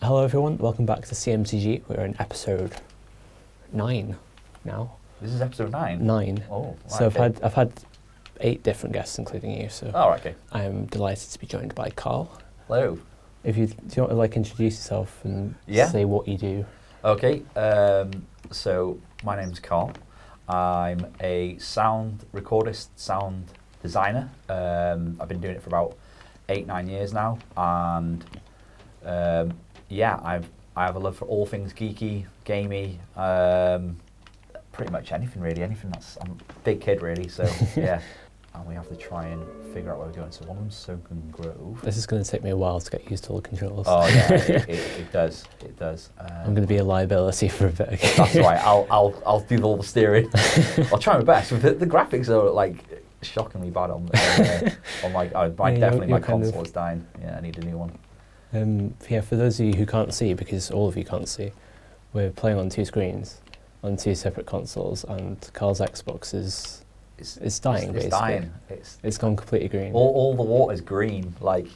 Hello everyone, welcome back to CMTG. We're in episode 9 now. This is episode 9? 9. Oh, right, so okay. I've had 8 different guests, including you. So Oh, right, okay. I'm delighted to be joined by Carl. Hello. Do you want to introduce yourself and say what you do? Okay, so my name's Carl. I'm a sound recordist, sound designer. I've been doing it for about 8-9 years now, and I have a love for all things geeky, gamey, pretty much anything really. I'm a big kid really, so yeah. And we have to try and figure out where we're going. So one of them's Sunken Grove. This is going to take me a while to get used to all the controls. Oh yeah, it does. It does. I'm going to be a liability for a bit. That's right. I'll do all the steering. I'll try my best. The graphics are like shockingly bad on my definitely my console is dying. Yeah, I need a new one. For those of you who can't see, because all of you can't see, we're playing on 2 screens, on 2 separate consoles, and Carl's Xbox is dying, basically. It's dying. It's gone completely green. All the water's green, and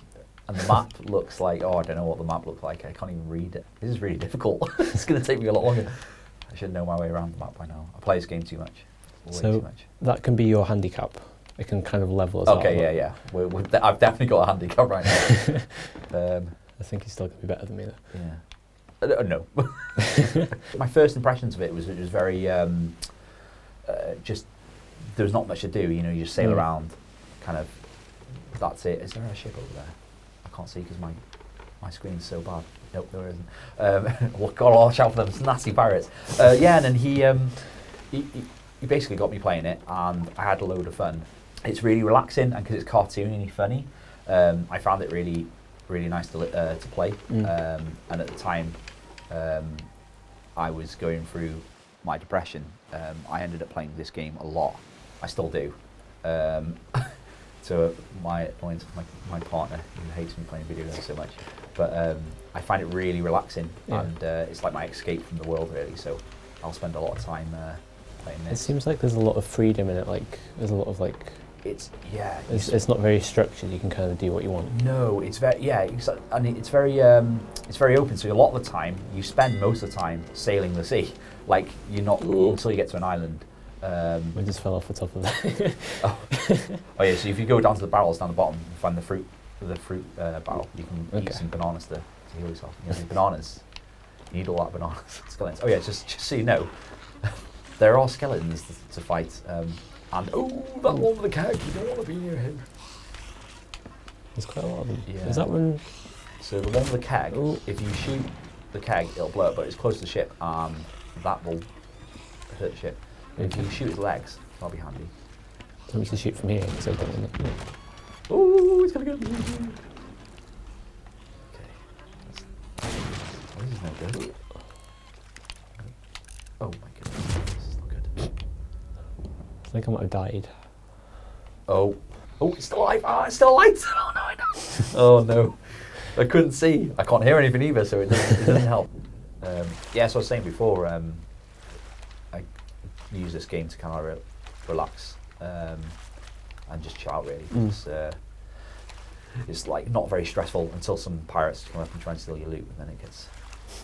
the map looks like, I don't know what the map looks like. I can't even read it. This is really difficult. It's going to take me a lot longer. I should know my way around the map by now. I play this game too much. Too much. That can be your handicap. It can kind of level us out. Okay, yeah. I've definitely got a handicap right now. I think he's still going to be better than me, though. Yeah. No. My first impressions of it was very just. There's not much to do, you just sail around, kind of. That's it. Is there a ship over there? I can't see because my screen's so bad. Nope, there isn't. Well, gotta watch out for them nasty pirates. And then he basically got me playing it, and I had a load of fun. It's really relaxing, and because it's cartoony and funny, I found it really, really nice to play. And at the time, I was going through my depression. I ended up playing this game a lot. I still do. So my partner, who hates me playing video games so much, but I find it really relaxing, and it's like my escape from the world, really. So I'll spend a lot of time playing this. It seems like there's a lot of freedom in it. There's a lot of It's not very structured. You can kind of do what you want. No, it's very and it's very open. So a lot of the time, you spend most of the time sailing the sea. You're not until you get to an island. We just fell off the top of that. Oh yeah. So if you go down to the barrels down the bottom, and find the fruit barrel, you can eat some bananas to heal yourself. Bananas. You need all that bananas. Skeletons. Oh yeah. Just so you know, there are skeletons to fight. And that one with the keg, you don't want to be near him. There's quite a lot of them. Yeah. Is that one? So the one with the keg, if you shoot the keg, it'll blow up, but it's close to the ship, and that will hurt the ship. If you shoot his legs, that'll be handy. I'm to shoot from here, because I don't know. Oh, it's gonna go. Okay. This is no good. Oh my goodness, this is not good. I think I might have died. Oh, it's still alive. It's still alive. Oh no, I know. Oh no, I couldn't see. I can't hear anything either, so it doesn't help. So I was saying before, I use this game to kind of relax and just chill out, really. It's not very stressful until some pirates come up and try and steal your loot, and then it gets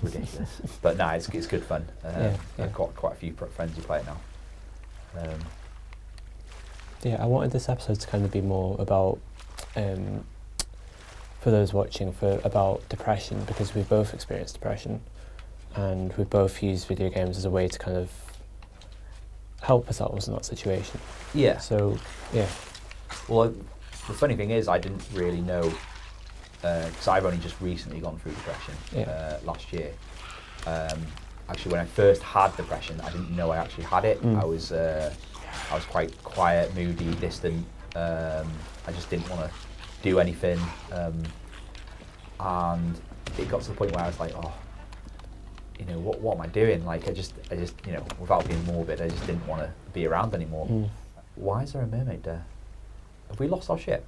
ridiculous. But no, it's good fun. I've got quite a few friends who play it now. I wanted this episode to kind of be more about, for those watching, about depression, because we've both experienced depression, and we both use video games as a way to kind of help ourselves in that situation. Yeah. So, yeah. Well, the funny thing is, I didn't really know, because I've only just recently gone through depression last year. Actually, when I first had depression, I didn't know I actually had it. I was quite quiet, moody, distant. I just didn't want to do anything, and it got to the point where I was like, what am I doing? I just, without being morbid, I just didn't want to be around anymore. Why is there a mermaid there? Have we lost our ship?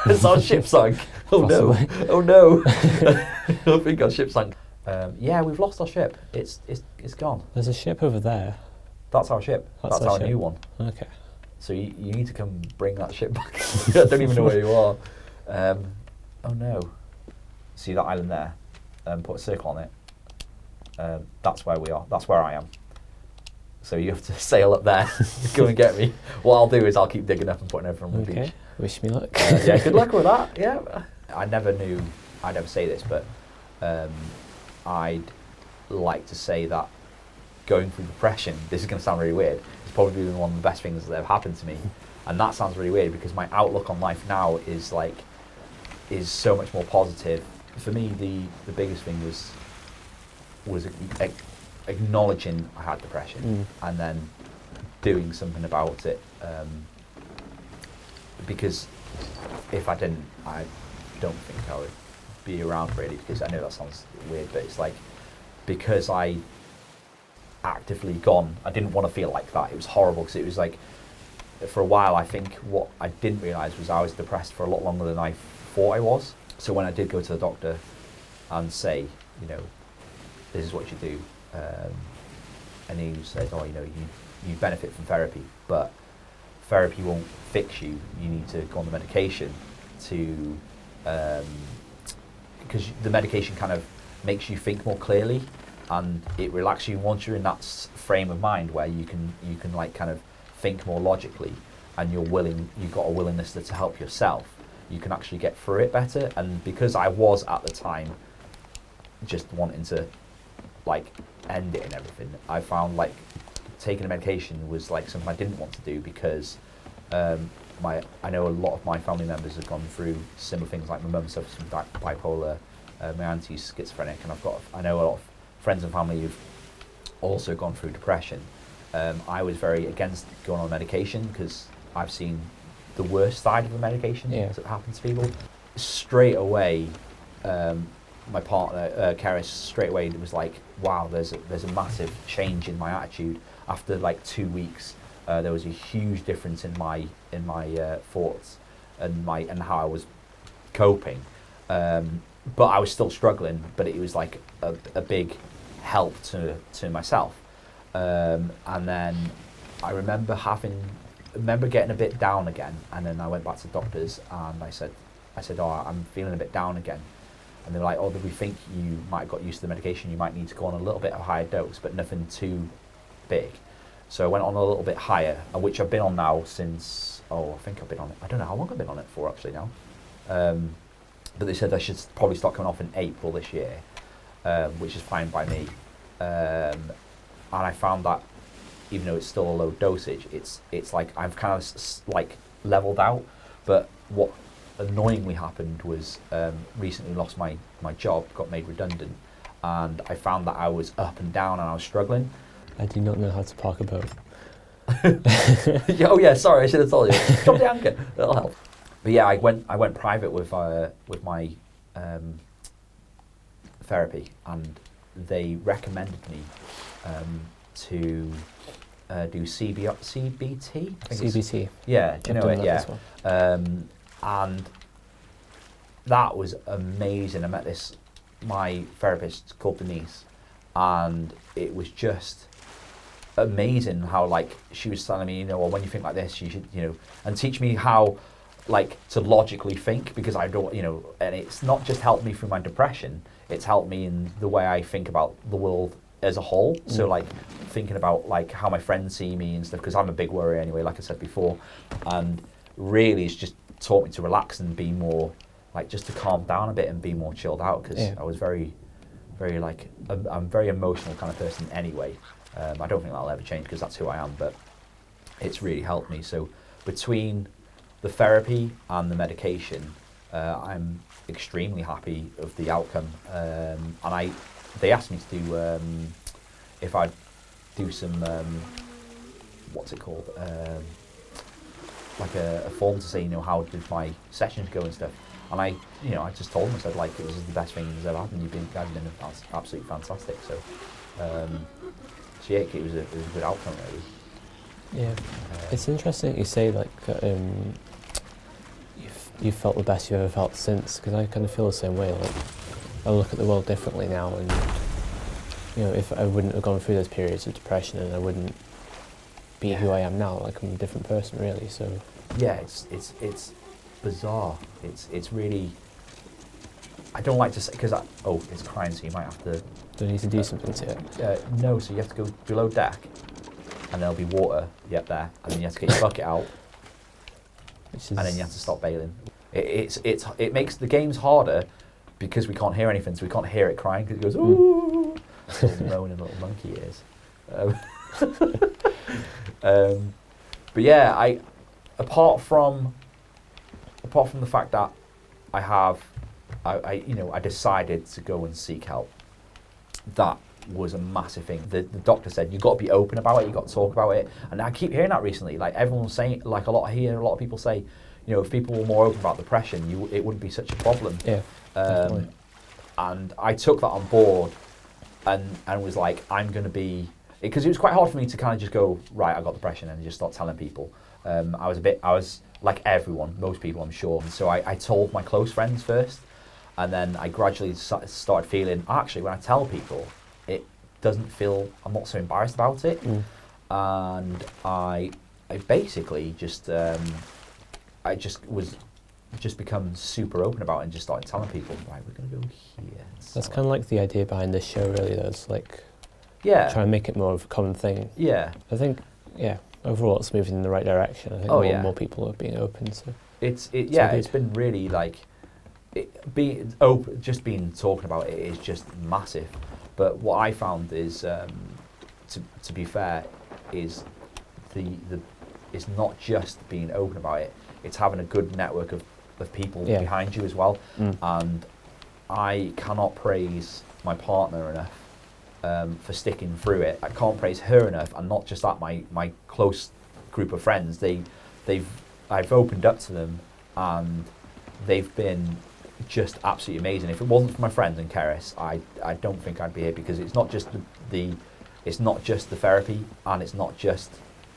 Is our ship sunk? Oh Possibly. No! Oh no! I think our ship sunk. We've lost our ship. It's gone. There's a ship over there. That's our ship. That's our new one. Okay. So you need to come bring that ship back. I don't even know where you are. Oh no. See that island there? and put a circle on it, that's where we are. That's where I am. So you have to sail up there, go and get me. What I'll do is I'll keep digging up and putting everything on the beach. Wish me luck. Yeah, good luck with that. Yeah, I never knew I'd ever say this, but I'd like to say that going through depression, this is going to sound really weird, it's probably been one of the best things that have happened to me. And that sounds really weird because my outlook on life now is so much more positive. For me, the biggest thing was acknowledging I had depression and then doing something about it. Because if I didn't, I don't think I would be around really, because I know that sounds weird, but it's like, because I actively gone, I didn't want to feel like that. It was horrible because it was like, for a while, I think what I didn't realise was I was depressed for a lot longer than I thought I was. So when I did go to the doctor and say, you know, this is what you do, and he said, oh, you know, you benefit from therapy, but therapy won't fix you. You need to go on the medication to, because the medication kind of makes you think more clearly, and it relaxes you once you're in that frame of mind where you can like kind of think more logically, and you've got a willingness to help yourself. You can actually get through it better. And because I was at the time just wanting to like end it and everything, I found like taking a medication was like something I didn't want to do, because I know a lot of my family members have gone through similar things. Like my mum suffers from bipolar, my auntie's schizophrenic, and I know a lot of friends and family who've also gone through depression. I was very against going on medication because I've seen the worst side of the medication that happens to people. Straight away, my partner, Keris, straight away was like, wow, there's a massive change in my attitude. After like 2 weeks, there was a huge difference in my thoughts and how I was coping. But I was still struggling, but it was like a big help to myself. And then I remember getting a bit down again, and then I went back to the doctors and I said, oh, I'm feeling a bit down again. And they were like, oh, we think you might have got used to the medication, you might need to go on a little bit of a higher dose, but nothing too big. So I went on a little bit higher, which I've been on now since, I think I've been on it, I don't know how long I've been on it for actually now. But they said I should probably start coming off in April this year, which is fine by me. And I found that even though it's still a low dosage, it's like I've kind of like leveled out. But what annoyingly happened was recently lost my job, got made redundant, and I found that I was up and down and I was struggling. I do not know how to park a boat. Oh yeah, sorry, I should have told you. Drop the anchor, that'll help. But yeah, I went private with my therapy, and they recommended me to do CBT. CBT. Yeah, do you know it? Yeah. Well. And that was amazing. I met my therapist called Denise, and it was just amazing how like she was telling me, well, when you think like this, you should, and teach me how like to logically think, because I don't, and it's not just helped me through my depression, it's helped me in the way I think about the world as a whole. So like thinking about like how my friends see me and stuff, because I'm a big worrier anyway, like I said before, and really it's just taught me to relax and be more like, just to calm down a bit and be more chilled out, because I was very like, I'm a very emotional kind of person anyway. I don't think that'll ever change because that's who I am, but it's really helped me. So between the therapy and the medication, I'm extremely happy of the outcome. And they asked me to do, if I'd do some, what's it called? Like a form to say, how did my sessions go and stuff. And I just told them, I said, like, it was the best thing that's ever happened. You guys have been absolutely fantastic. So, yeah, it was a good outcome, really. Yeah, it's interesting you say like you've felt the best you've ever felt since, because I kind of feel the same way. Like, I look at the world differently now, and if I wouldn't have gone through those periods of depression, and I wouldn't be who I am now, like I'm a different person, really. So yeah, it's bizarre. It's really, I don't like to say, because it's crying, so you might have to. Do you need to do something to it? No, so you have to go below deck, and there'll be water there, and then you have to get your bucket out, and then you have to stop bailing. It makes the games harder because we can't hear anything, so we can't hear it crying because it goes ooh, little moaning little monkey ears. But yeah, apart from the fact that I decided to go and seek help. That was a massive thing. The doctor said you've got to be open about it, you've got to talk about it, and I keep hearing that recently. Like everyone's saying, like a lot of people say, if people were more open about depression, it wouldn't be such a problem. Yeah. And I took that on board, and was like, I'm going to be, because it was quite hard for me to kind of just go, right, I got depression, and just start telling people. I was like everyone, most people, I'm sure. And so I told my close friends first, and then I gradually started feeling, actually, when I tell people, it doesn't feel, I'm not so embarrassed about it. And I basically just, I just become super open about it and just started telling people, right, we're going to go here. That's kind of like the idea behind this show, really, though. It's like, try and make it more of a common thing. Yeah. I think, overall it's moving in the right direction. I think more and more people are being open. So it's been really like, being open, just being talking about it is just massive. But what I found is, to be fair, is it's not just being open about it. It's having a good network of people behind you as well. And I cannot praise my partner enough for sticking through it. I can't praise her enough, and not just that. My close group of friends, I've opened up to them, and they've been just absolutely amazing. If it wasn't for my friends and Keris, I don't think I'd be here, because it's not just it's not just the therapy, and it's not just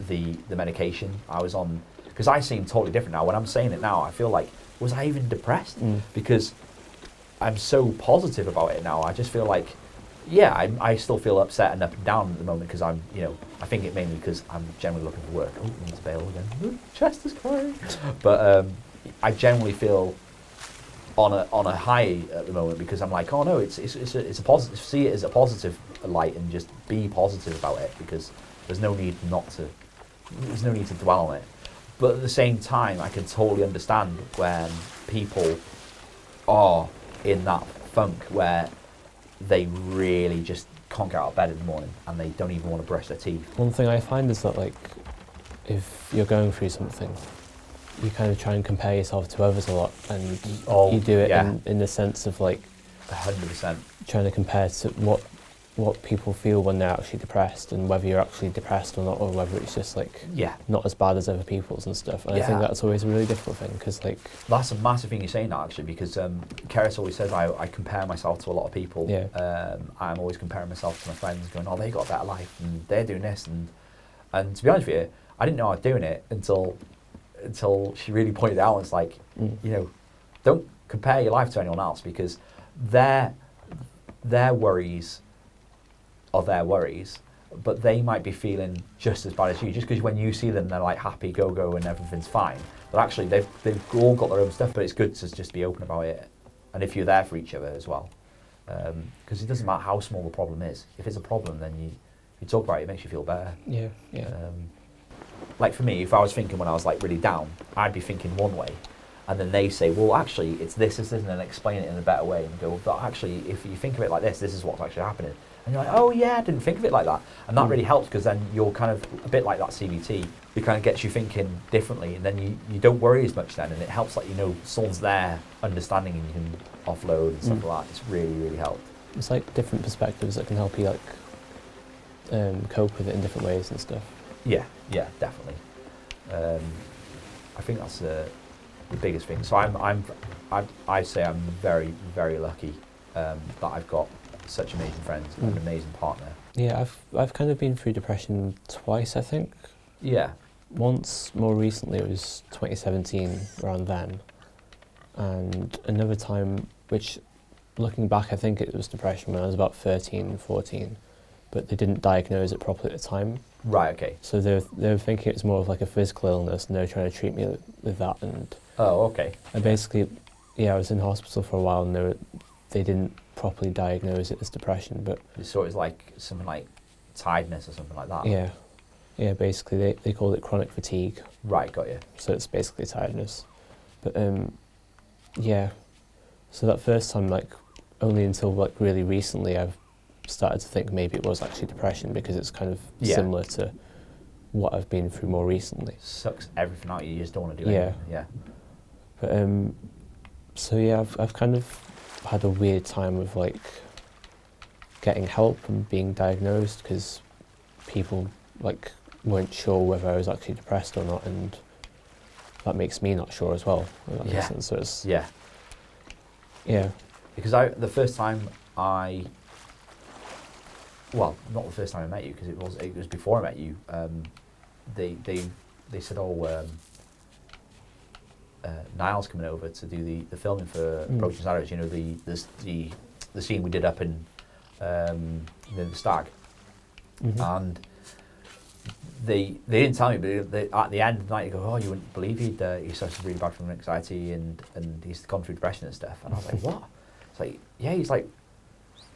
the medication I was on. Because I seem totally different now. When I'm saying it now, I feel like, was I even depressed? Because I'm so positive about it now. I just feel like, I still feel upset and up and down at the moment, because I'm, I think it mainly because I'm generally looking for work. Oh, I need to bail again. Chest is crying. But I generally feel on a high at the moment, because I'm like, oh no, it's a positive. See it as a positive light and just be positive about it, because there's no need to dwell on it. But at the same time, I can totally understand when people are in that funk where they really just can't get out of bed in the morning and they don't even want to brush their teeth. One thing I find is that, like, if you're going through something, you kind of try and compare yourself to others a lot, and you do it in the sense of, like, 100%. Trying to compare to what people feel when they're actually depressed, and whether you're actually depressed or not, or whether it's just like not as bad as other people's and stuff. And I think that's always a really difficult thing, because like that's a massive thing you're saying that, actually, because Keris always says I compare myself to a lot of people. I'm always comparing myself to my friends, going, oh, they got a better life and they're doing this, and to be honest with you, I didn't know I was doing it until she really pointed out. It's like, don't compare your life to anyone else, because their worries are their worries, but they might be feeling just as bad as you. Just because when you see them, they're like happy, go, and everything's fine. But actually, they've all got their own stuff. But it's good to just be open about it, and if you're there for each other as well, because it doesn't matter how small the problem is. If it's a problem, then you talk about it. It makes you feel better. Like for me, if I was thinking when I was like really down, I'd be thinking one way, and then they say, well, actually, it's this, and then explain it in a better way, and go, but actually, if you think of it like this is what's actually happening. And you're like, oh yeah, I didn't think of it like that. And that really helps, because then you're kind of a bit like that CBT. It kind of gets you thinking differently, and then you don't worry as much then, and it helps that someone's there understanding, and you can offload and stuff like that. It's really, really helped. It's like different perspectives that can help you like cope with it in different ways and stuff. Yeah, definitely. I think that's the biggest thing. So I'd say I'm very, very lucky that I've got such amazing friends and an amazing partner. Yeah, I've kind of been through depression twice, I think. Yeah. Once more recently, it was 2017, around then, and another time, which looking back, I think it was depression when I was about 13, 14, but they didn't diagnose it properly at the time. Right, okay. So they were thinking it was more of like a physical illness, and they were trying to treat me with that. And oh, okay. I basically yeah, I was in hospital for a while, and they didn't properly diagnose it as depression, but You saw it as like something like tiredness or something like that. yeah, basically they called it chronic fatigue. Right, got you. So it's basically tiredness. But yeah, so that first time, like, only until like really recently I've started to think maybe it was actually depression, because it's kind of similar to what I've been through more recently. Sucks everything out of you, you just don't want to do Yeah. anything. Yeah. But so yeah, I've kind of had a weird time of like getting help and being diagnosed, because people like weren't sure whether I was actually depressed or not, and that makes me not sure as well. If that makes sense. So it's Yeah. Because the first time well, not the first time I met you, because it was before I met you. They said, Niall's coming over to do the filming for Approaching Shadows. You know, the scene we did up in the Stag, and they didn't tell me, but at the end of the night, they go, "Oh, you wouldn't believe he's suffering really bad from anxiety, and he's gone through depression and stuff." And I was like, "What?" It's like, "Yeah, he's like,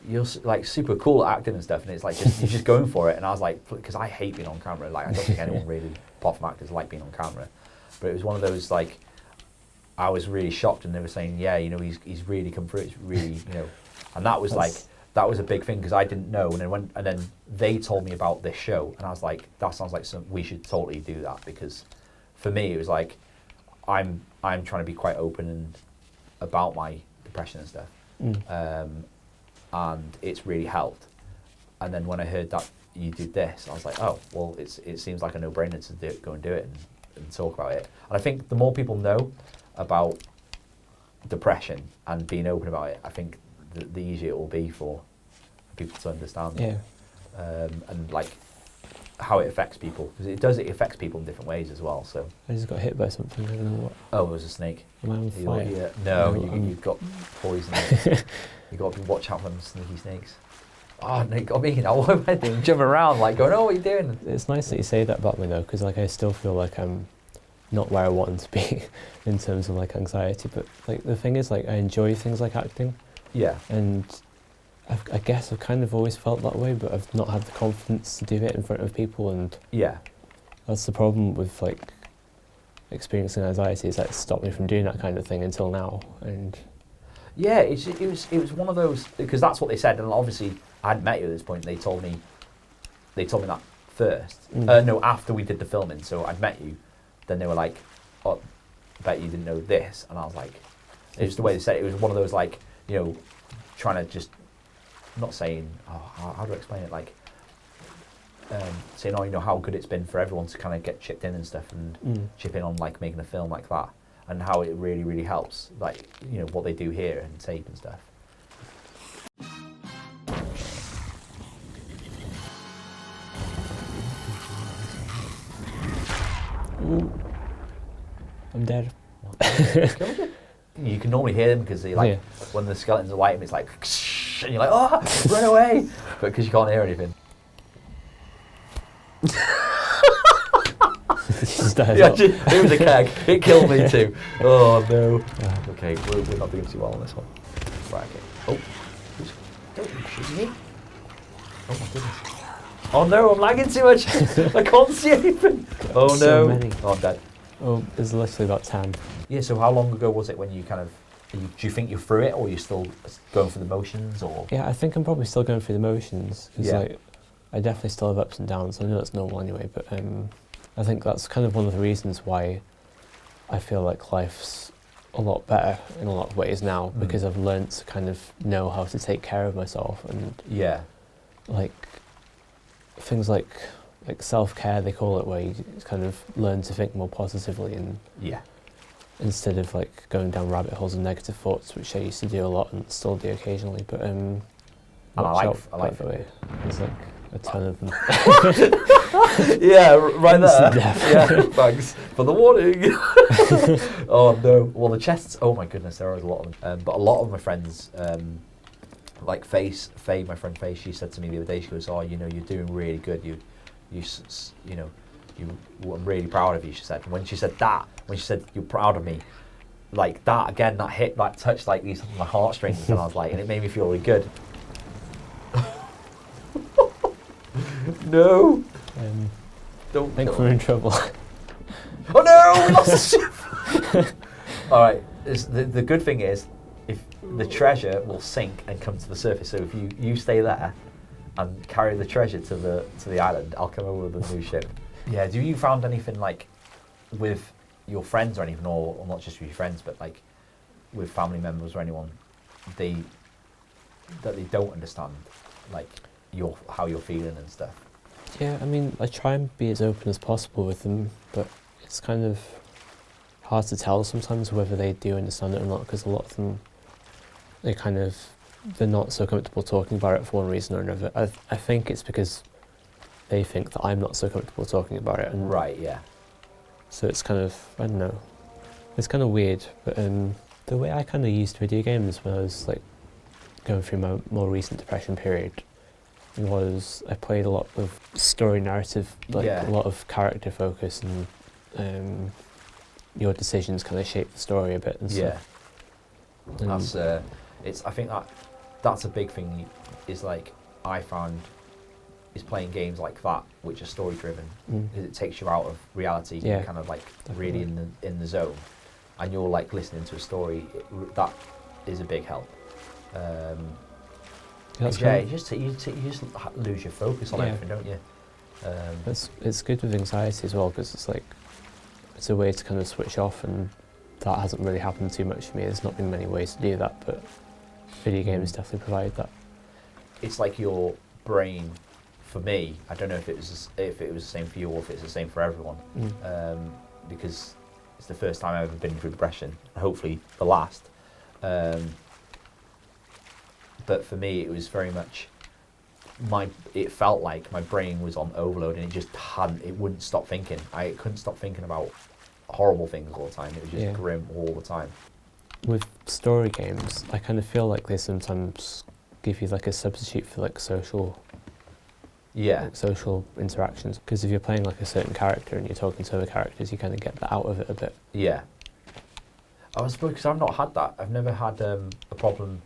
you're like super cool at acting and stuff, and it's like you're just going for it." And I was like, because I hate being on camera. Like, I don't think anyone really, apart from actors, like being on camera. But it was one of those, like, I was really shocked, and they were saying, "Yeah, you know, he's really come through. It's really, you know," and that was that was a big thing, because I didn't know, and then they told me about this show, and I was like, that sounds like we should totally do that, because for me it was like I'm trying to be quite open and about my depression and stuff, and it's really helped. And then when I heard that you did this, I was like, oh well, it seems like a no-brainer to go and do it and talk about it. And I think the more people know about depression and being open about it, I think the easier it will be for people to understand. And like how it affects people, because it affects people in different ways as well. So I just got hit by something. I don't know what. Oh, it was a snake. Am I on fire? No, you've got poison. You got to watch out for them sneaky snakes. Oh, Nick got me now. What am I doing? Jumping around like going, "Oh, what are you doing?" It's nice that you say that about me though, because like I still feel like I'm not where I want to be in terms of like anxiety. But like the thing is, like I enjoy things like acting. Yeah. And I guess I've kind of always felt that way, but I've not had the confidence to do it in front of people, and that's the problem with like experiencing anxiety, is that it's stopped me from doing that kind of thing until now. And yeah, it was one of those, because that's what they said, and obviously I hadn't met you at this point. They told me that first. No, after we did the filming, so I'd met you. Then they were like, "Oh, I bet you didn't know this," and I was like, it was the way they said it. It was one of those, like, you know, trying to just, not saying, oh, how do I explain it, like, saying, oh, you know, how good it's been for everyone to kind of get chipped in and stuff, and chip in on like making a film like that, and how it really, really helps, like, you know, what they do here and tape and stuff. Ooh. I'm dead. You can normally hear them, because they like, when the skeletons are lighting, it's like, and you're like, "Oh, run away!" But because you can't hear anything. It was a keg. It killed me too. Oh no. Okay, we're not doing too well on this one. Right. Okay. Oh, shooting me. Oh my goodness. Oh no, I'm lagging too much. I can't see anything. Oh no. So many. Oh, I'm dead. Oh, there's literally about 10. Yeah. So how long ago was it when you kind of? Do you think you're through it, or are you still going through the motions, or? Yeah, I think I'm probably still going through the motions, because like, I definitely still have ups and downs. I know that's normal anyway, but I think that's kind of one of the reasons why I feel like life's a lot better in a lot of ways now, because I've learned to kind of know how to take care of myself, and like things like self-care, they call it, where you kind of learn to think more positively, and instead of like going down rabbit holes of negative thoughts, which I used to do a lot and still do occasionally. But I like the way. There's like a ton of them. Yeah, right there. Yeah, thanks for the warning. Oh no. Well, the chests. Oh my goodness, there are a lot of them. But a lot of my friends, like Faye, my friend Faye, she said to me the other day, she goes, "Oh, you know, you're doing really good. You know, I'm really proud of you," she said. And when she said you're proud of me, like that again, that hit, that touched like these my heartstrings, and I was like, and it made me feel really good. No, don't. I think we're in trouble. Oh no, we lost the ship. All right. The good thing is, if the treasure will sink and come to the surface. So if you stay there and carry the treasure to the island, I'll come over with a new ship. Yeah. Do you found anything like with your friends or anything, or not just with your friends, but like with family members or anyone, that they don't understand, like how you're feeling and stuff? Yeah, I mean, I try and be as open as possible with them, but it's kind of hard to tell sometimes whether they do understand it or not, because a lot of them, they're not so comfortable talking about it for one reason or another. I think it's because they think that I'm not so comfortable talking about it. And right, yeah. So it's kind of, I don't know, it's kind of weird, but the way I kind of used video games when I was like going through my more recent depression period was I played a lot of story narrative, like a lot of character focus, and your decisions kind of shape the story a bit and stuff. That's I think that's a big thing, is like I found is playing games like that which are story driven, because it takes you out of reality, and kind of like really in the zone, and you're like listening to a story. That is a big help. You just lose your focus on everything, don't you? It's good with anxiety as well, because it's a way to kind of switch off, and that hasn't really happened too much for me. There's not been many ways to do that, but video games definitely provide that. It's like your brain, for me, I don't know if it was the same for you or if it's the same for everyone, because it's the first time I've ever been through depression, hopefully the last. But for me, it was very much it felt like my brain was on overload, and it wouldn't stop thinking. I couldn't stop thinking about horrible things all the time. It was just grim all the time. With story games, I kind of feel like they sometimes give you like a substitute for like social interactions, because if you're playing like a certain character and you're talking to other characters, you kind of get that out of it a bit. Yeah. I suppose because I've not had that. I've never had a problem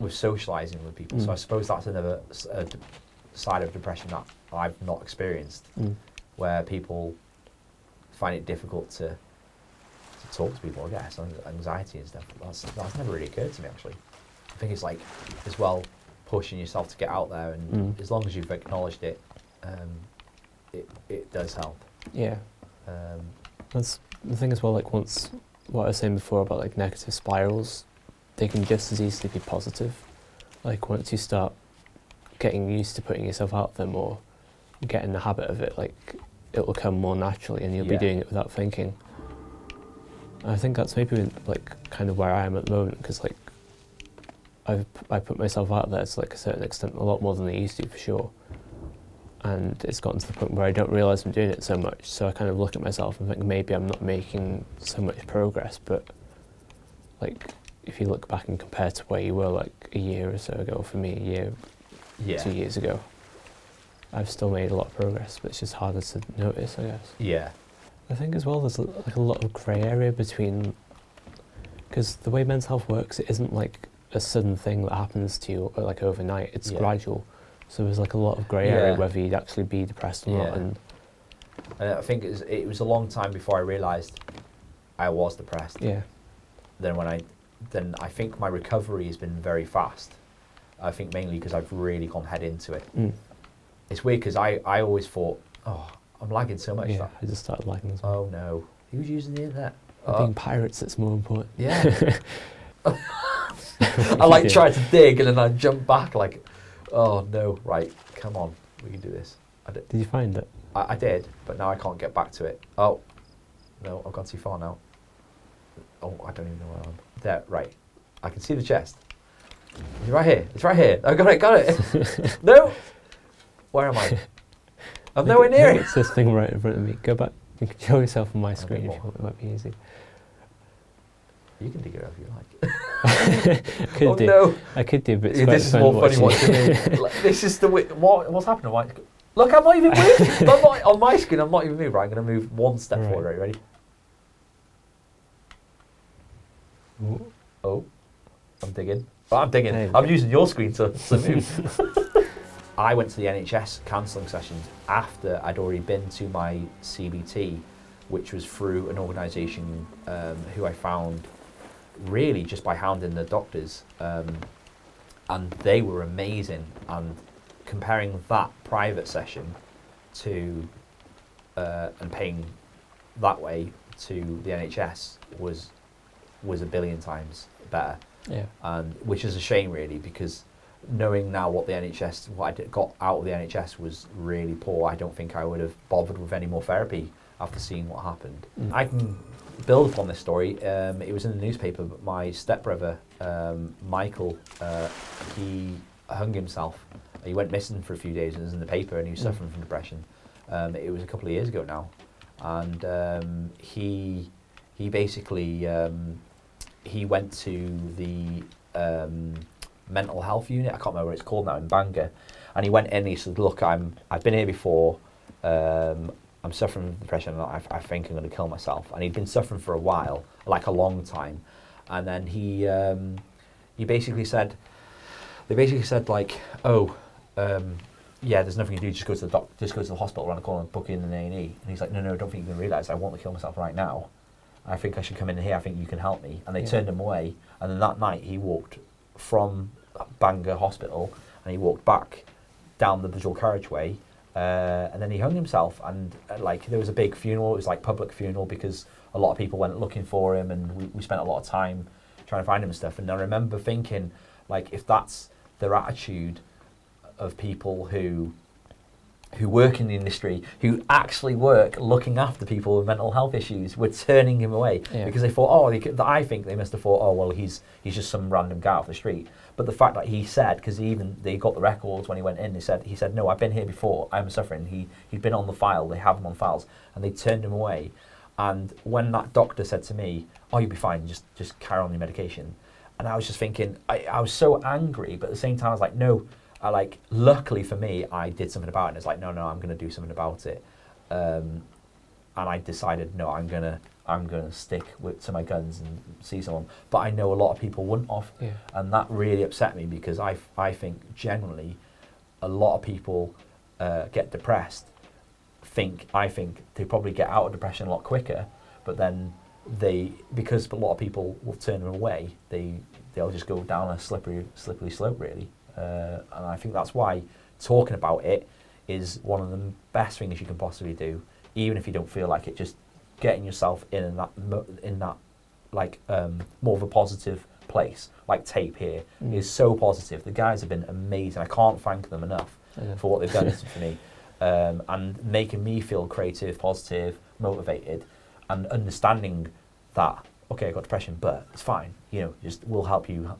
with socialising with people, so I suppose that's another side of depression that I've not experienced, where people find it difficult to talk to people, I guess, and anxiety and stuff. That's never really occurred to me, actually. I think it's like, as well, pushing yourself to get out there, and as long as you've acknowledged it, it does help. Yeah. That's the thing as well, like what I was saying before about like negative spirals, they can just as easily be positive. Like once you start getting used to putting yourself out there more, get in the habit of it, like it will come more naturally, and you'll be doing it without thinking. And I think that's maybe like kind of where I am at the moment, because like I put myself out there to like a certain extent, a lot more than I used to, for sure. And it's gotten to the point where I don't realise I'm doing it so much, so I kind of look at myself and think maybe I'm not making so much progress, but like if you look back and compare to where you were like a year or so ago, for me, 2 years ago, I've still made a lot of progress, but it's just harder to notice, I guess. Yeah. I think as well there's like a lot of grey area between, because the way mental health works, it isn't like a sudden thing that happens to you like overnight, it's gradual. So there's like a lot of grey area whether you'd actually be depressed or not. And I think it was a long time before I realised I was depressed. Yeah. Then I think my recovery has been very fast. I think mainly because I've really gone head into it. It's weird because I always thought, oh, I'm lagging so much. Yeah, I just started lagging as well. Oh no, who's using the internet? Being pirates, it's more important. Yeah. I like tried to dig and then I jumped back like, oh no, right, come on, we can do this. Did you find it? I did, but now I can't get back to it. Oh, no, I've gone too far now. Oh, I don't even know where I am. There, right. I can see the chest. It's right here. It's right here. I got it. No! Where am I? I'm nowhere near it. It's this thing right in front of me. Go back. You can show yourself on my screen if you want. It might be easy. You can dig it up if you like. Could do. No. I could do, but it's this is more funny watching me. This is the what's happening? Look, I'm not even moving. On my screen, I'm not even moving. Right, I'm going to move one step forward. Are you ready? Oh, I'm digging. Well, I'm digging. Hey. I'm using your screen to move. I went to the NHS counselling sessions after I'd already been to my CBT, which was through an organisation who I found really just by hounding the doctors. And they were amazing. And comparing that private session to and paying that way to the NHS was a billion times better. Yeah. And which is a shame really, because knowing now what I got out of the NHS was really poor. I don't think I would have bothered with any more therapy after seeing what happened. I can build upon this story. It was in the newspaper, but my stepbrother, Michael, he hung himself. He went missing for a few days and it was in the paper, and he was suffering from depression. It was a couple of years ago now. And he basically, he went to the mental health unit. I can't remember what it's called now, in Bangor. And he went in and he said, look, I've been here before. I'm suffering from depression and I think I'm going to kill myself. And he'd been suffering for a while, like a long time. And then he basically said, like, oh, yeah, there's nothing you do, just go to the just go to the hospital around the corner and book in an A&E. And he's like, no, I don't think you can realise I want to kill myself right now. I think I should come in here, I think you can help me. And they turned him away. And then that night he walked from Bangor Hospital and he walked back down the dual carriageway, and then he hung himself. And like, there was a big funeral. It was like public funeral because a lot of people went looking for him, and we spent a lot of time trying to find him and stuff. And I remember thinking, like, if that's their attitude of people who work in the industry, who actually work looking after people with mental health issues, were turning him away because they thought, I think they must have thought, oh, well, he's just some random guy off the street. But the fact that he said, because they got the records when he went in, he said, no, I've been here before, I'm suffering. He'd been on the file, they have him on files, and they turned him away. And when that doctor said to me, oh, you'll be fine, just carry on your medication. And I was just thinking, I was so angry, but at the same time I was like, no, luckily for me, I did something about it. And it's like, no, I'm going to do something about it. And I decided, no, I'm gonna stick to my guns and see someone. But I know a lot of people wouldn't have, and that really upset me, because I think generally a lot of people get depressed. I think they probably get out of depression a lot quicker, but then because a lot of people will turn them away, they'll just go down a slippery slope really. And I think that's why talking about it is one of the best things you can possibly do, even if you don't feel like it. Just getting yourself in that like more of a positive place, like Tape here is so positive. The guys have been amazing. I can't thank them enough for what they've done for me, and making me feel creative, positive, motivated, and understanding that, okay, I got depression, but it's fine. Just we'll help you.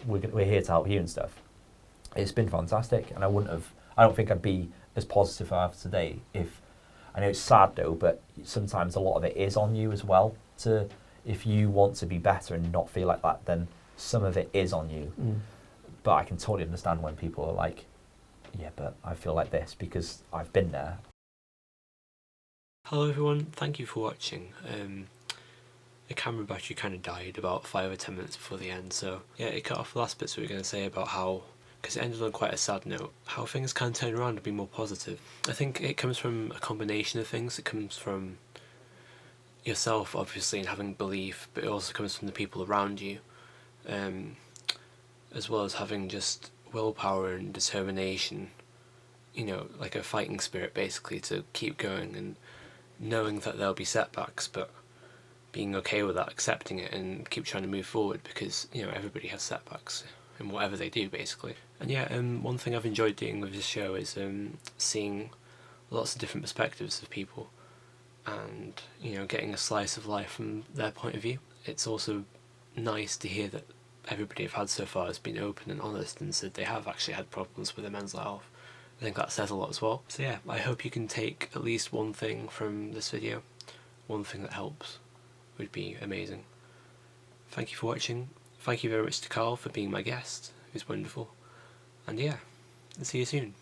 We're here to help you and stuff. It's been fantastic, and I don't think I'd be as positive as I have today if. I know it's sad though, but sometimes a lot of it is on you as well. If you want to be better and not feel like that, then some of it is on you. But I can totally understand when people are like, yeah, but I feel like this because I've been there. Hello everyone, thank you for watching. The camera battery kind of died about 5 or 10 minutes before the end, so yeah, it cut off the last bits we were going to say about how, because it ended on quite a sad note, how things can turn around and be more positive. I think it comes from a combination of things. It comes from yourself, obviously, and having belief, but it also comes from the people around you, as well as having just willpower and determination, like a fighting spirit basically to keep going, and knowing that there'll be setbacks, but being okay with that, accepting it, and keep trying to move forward, because everybody has setbacks in whatever they do basically. And one thing I've enjoyed doing with this show is seeing lots of different perspectives of people, and getting a slice of life from their point of view. It's also nice to hear that everybody I've had so far has been open and honest and said they have actually had problems with their mental health. I think that says a lot as well. So yeah, I hope you can take at least one thing from this video. One thing that helps would be amazing. Thank you for watching. Thank you very much to Carl for being my guest. It was wonderful. And yeah, I'll see you soon.